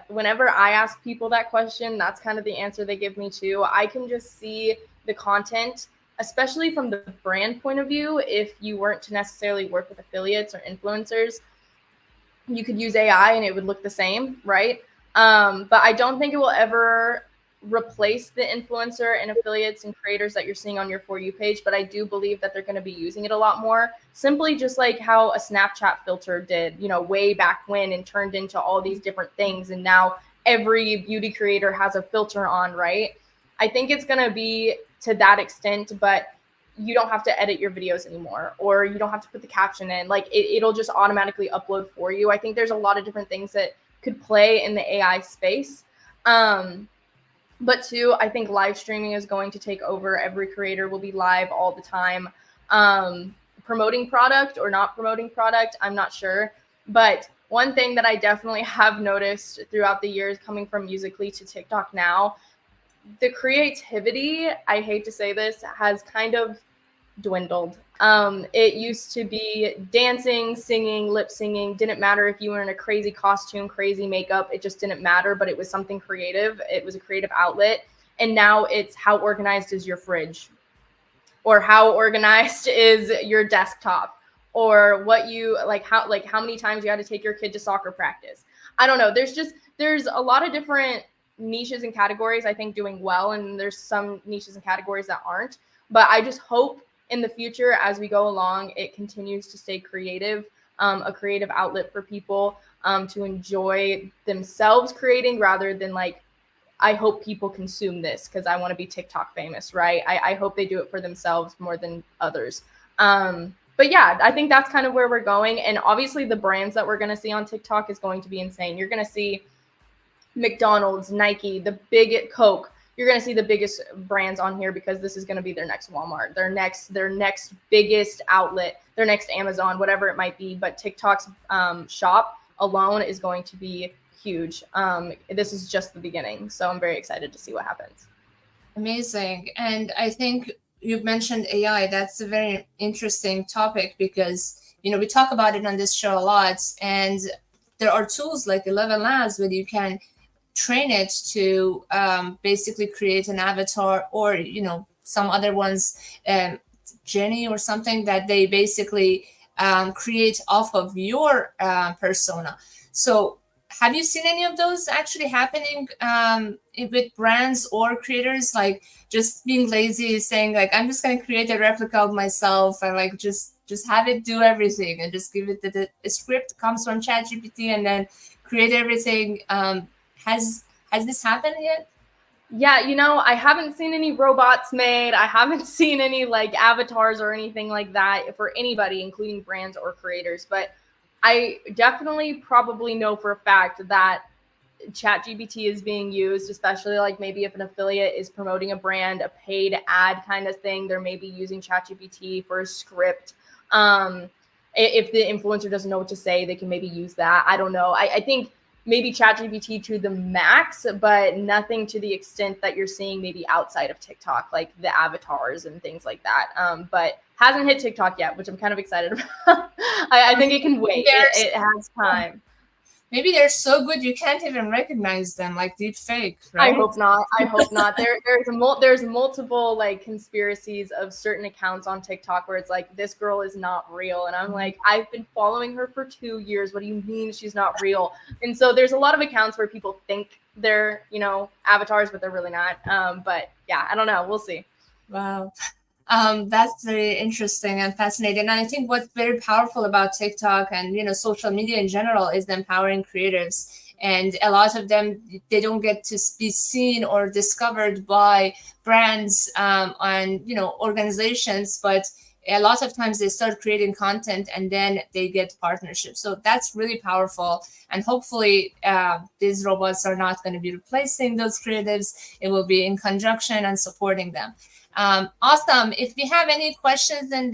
Whenever I ask people that question, that's kind of the answer they give me too. I can just see the content, especially from the brand point of view. If you weren't to necessarily work with affiliates or influencers, you could use AI and it would look the same, right? But I don't think it will ever replace the influencer and affiliates and creators that you're seeing on your For You page. But I do believe that they're going to be using it a lot more, simply just like how a Snapchat filter did, way back when, and turned into all these different things. And now every beauty creator has a filter on, right? I think it's going to be to that extent, but you don't have to edit your videos anymore, or you don't have to put the caption in. Like, it'll just automatically upload for you. I think there's a lot of different things that could play in the AI space. But two, I think live streaming is going to take over. Every creator will be live all the time, promoting product or not promoting product, I'm not sure. But one thing that I definitely have noticed throughout the years, coming from Musical.ly to TikTok now, the creativity, I hate to say this, has kind of dwindled. It used to be dancing, singing, lip singing. Didn't matter if you were in a crazy costume, crazy makeup. It just didn't matter, but it was something creative. It was a creative outlet. And now it's how organized is your fridge, or how organized is your desktop, or what you like, how many times you had to take your kid to soccer practice. I don't know. There's a lot of different niches and categories I think doing well, and there's some niches and categories that aren't. But I just hope in the future, as we go along, it continues to stay creative, a creative outlet for people to enjoy themselves creating, rather than like, I hope people consume this because I want to be TikTok famous, right? I hope they do it for themselves more than others. But yeah, I think that's kind of where we're going. And obviously the brands that we're going to see on TikTok is going to be insane. You're going to see McDonald's, Nike, the big Coke. You're going to see the biggest brands on here because this is going to be their next Walmart, their next biggest outlet, their next Amazon, whatever it might be. But TikTok's shop alone is going to be huge. This is just the beginning. So I'm very excited to see what happens. Amazing. And I think you mentioned AI. That's a very interesting topic because, we talk about it on this show a lot. And there are tools like 11 Labs where you can train it to basically create an avatar, or, some other ones, Jenny or something, that they basically create off of your persona. So have you seen any of those actually happening with brands or creators, like just being lazy, saying like, I'm just going to create a replica of myself and like just have it do everything and just give it the script comes from ChatGPT and then create everything? Has this happened yet? Yeah, I haven't seen any robots made. I haven't seen any like avatars or anything like that for anybody, including brands or creators. But I definitely probably know for a fact that ChatGPT is being used, especially like maybe if an affiliate is promoting a brand, a paid ad kind of thing, they're maybe using ChatGPT for a script. If the influencer doesn't know what to say, they can maybe use that. I don't know. I think maybe ChatGPT to the max, but nothing to the extent that you're seeing maybe outside of TikTok, like the avatars and things like that. But hasn't hit TikTok yet, which I'm kind of excited about. I think it can wait. It has time. Maybe they're so good you can't even recognize them, like deep fake, right? I hope not. I hope not. There's multiple like conspiracies of certain accounts on TikTok where it's like, this girl is not real, and I'm like, I've been following her for 2 years. What do you mean she's not real? And so there's a lot of accounts where people think they're avatars, but they're really not. But yeah, I don't know. We'll see. Wow. That's very interesting and fascinating. And I think what's very powerful about TikTok and social media in general is the empowering creatives. And a lot of them, they don't get to be seen or discovered by brands and organizations, but a lot of times they start creating content and then they get partnerships. So that's really powerful. And hopefully these robots are not going to be replacing those creatives. It will be in conjunction and supporting them. Awesome. If you have any questions from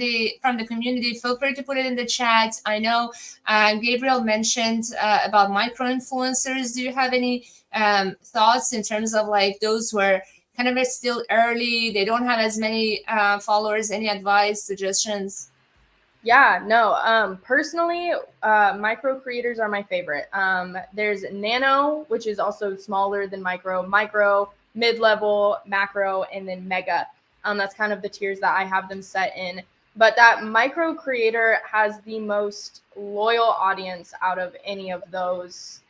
the community, feel free to put it in the chat. I know Gabriel mentioned about micro influencers. Do you have any thoughts in terms of like those who are kind of still early, they don't have as many followers? Any advice, suggestions? Yeah, no. Personally, micro creators are my favorite. There's nano, which is also smaller than micro, mid-level, macro, and then mega. That's kind of the tiers that I have them set in. But that micro creator has the most loyal audience out of any of those,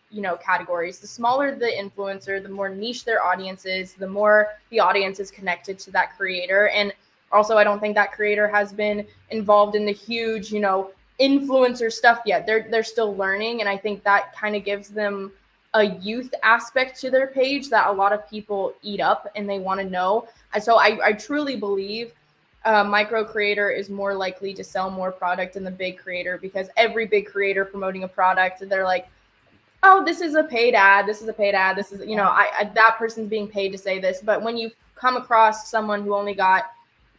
categories. The smaller the influencer, the more niche their audience is, the more the audience is connected to that creator. And also, I don't think that creator has been involved in the huge, influencer stuff yet. They're still learning. And I think that kind of gives them a youth aspect to their page that a lot of people eat up and they want to know. And so I truly believe a micro creator is more likely to sell more product than the big creator, because every big creator promoting a product, they're like, oh, this is a paid ad. This is a paid ad. This is, that person's being paid to say this. But when you come across someone who only got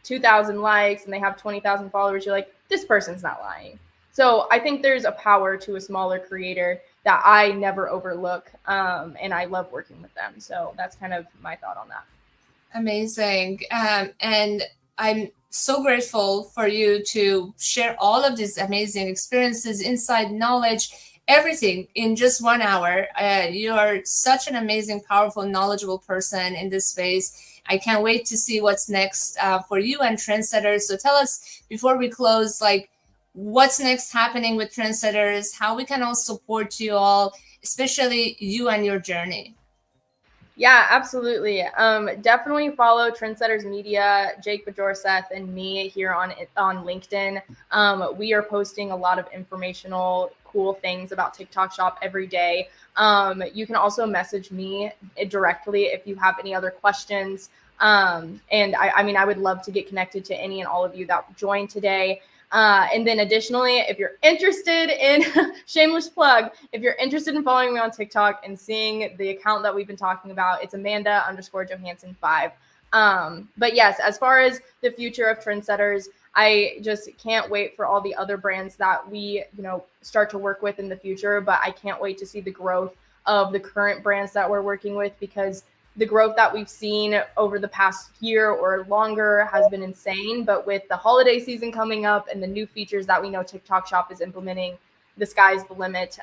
2,000 likes and they have 20,000 followers, you're like, this person's not lying. So I think there's a power to a smaller creator that I never overlook. And I love working with them. So that's kind of my thought on that. Amazing. And I'm so grateful for you to share all of these amazing experiences, insight, knowledge, everything in just 1 hour. You are such an amazing, powerful, knowledgeable person in this space. I can't wait to see what's next for you and Trendsetters. So tell us before we close, like, what's next happening with Trendsetters, how we can all support you all, especially you and your journey. Yeah, absolutely. Definitely follow Trendsetters Media, Jake Bajorseth, and me here on LinkedIn. We are posting a lot of informational, cool things about TikTok Shop every day. You can also message me directly if you have any other questions. And I mean, I would love to get connected to any and all of you that joined today. And then additionally, if you're interested in shameless plug, if you're interested in following me on TikTok and seeing the account that we've been talking about, it's Amanda_Johansen 5. But yes, as far as the future of Trendsetters, I just can't wait for all the other brands that we, start to work with in the future. But I can't wait to see the growth of the current brands that we're working with, because the growth that we've seen over the past year or longer has been insane. But with the holiday season coming up and the new features that we know TikTok Shop is implementing, the sky's the limit.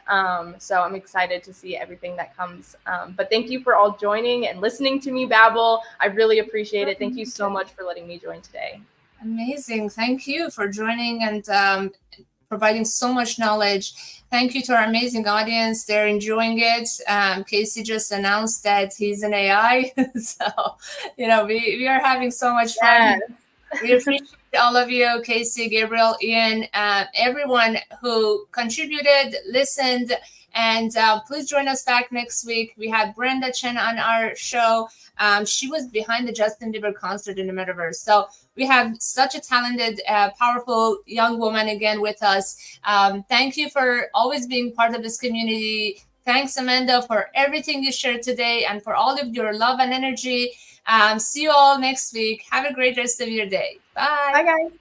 So I'm excited to see everything that comes. But thank you for all joining and listening to me babble. I really appreciate it. Thank you so much for letting me join today. Amazing. Thank you for joining and providing so much knowledge. Thank you to our amazing audience. They're enjoying it. Casey just announced that he's an AI. So, we are having so much fun. Yes. We appreciate all of you, Casey, Gabriel, Ian, everyone who contributed, listened, and please join us back next week. We had Brenda Chen on our show. She was behind the Justin Bieber concert in the metaverse. So we have such a talented, powerful young woman again with us. Thank you for always being part of this community. Thanks, Amanda, for everything you shared today and for all of your love and energy. See you all next week. Have a great rest of your day. Bye. Bye, guys.